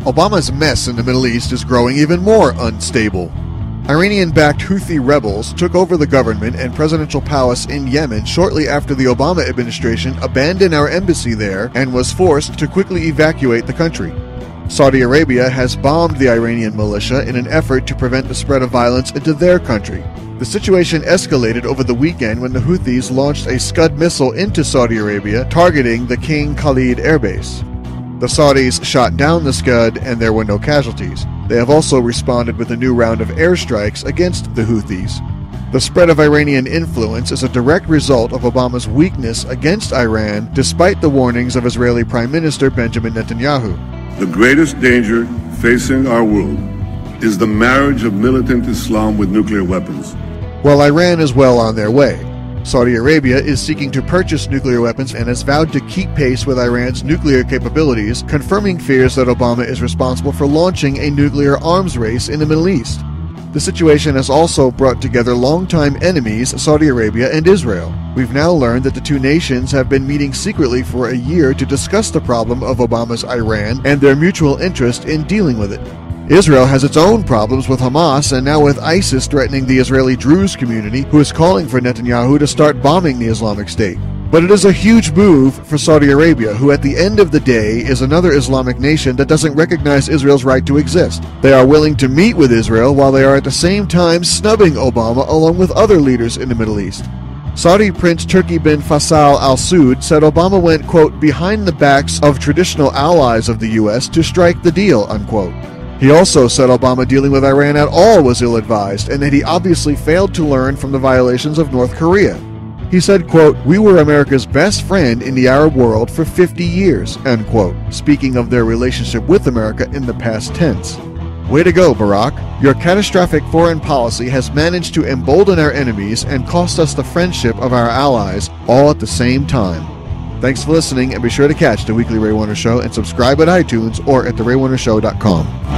Obama's mess in the Middle East is growing even more unstable. Iranian-backed Houthi rebels took over the government and presidential palace in Yemen shortly after the Obama administration abandoned our embassy there and was forced to quickly evacuate the country. Saudi Arabia has bombed the Iranian militia in an effort to prevent the spread of violence into their country. The situation escalated over the weekend when the Houthis launched a Scud missile into Saudi Arabia, targeting the King Khalid airbase. The Saudis shot down the Scud and there were no casualties. They have also responded with a new round of airstrikes against the Houthis. The spread of Iranian influence is a direct result of Obama's weakness against Iran, despite the warnings of Israeli Prime Minister Benjamin Netanyahu. The greatest danger facing our world is the marriage of militant Islam with nuclear weapons. While Iran is well on their way, Saudi Arabia is seeking to purchase nuclear weapons and has vowed to keep pace with Iran's nuclear capabilities, confirming fears that Obama is responsible for launching a nuclear arms race in the Middle East. The situation has also brought together longtime enemies, Saudi Arabia and Israel. We've now learned that the two nations have been meeting secretly for a year to discuss the problem of Obama's Iran and their mutual interest in dealing with it. Israel has its own problems with Hamas and now with ISIS threatening the Israeli Druze community, who is calling for Netanyahu to start bombing the Islamic State. But it is a huge move for Saudi Arabia, who at the end of the day is another Islamic nation that doesn't recognize Israel's right to exist. They are willing to meet with Israel while they are at the same time snubbing Obama along with other leaders in the Middle East. Saudi Prince Turki bin Faisal Al Saud said Obama went, quote, behind the backs of traditional allies of the U.S. to strike the deal, unquote. He also said Obama dealing with Iran at all was ill-advised and that he obviously failed to learn from the violations of North Korea. He said, quote, we were America's best friend in the Arab world for 50 years, end quote, speaking of their relationship with America in the past tense. Way to go, Barack. Your catastrophic foreign policy has managed to embolden our enemies and cost us the friendship of our allies all at the same time. Thanks for listening, and be sure to catch The Weekly Ray Warner Show and subscribe at iTunes or at theraywarnershow.com.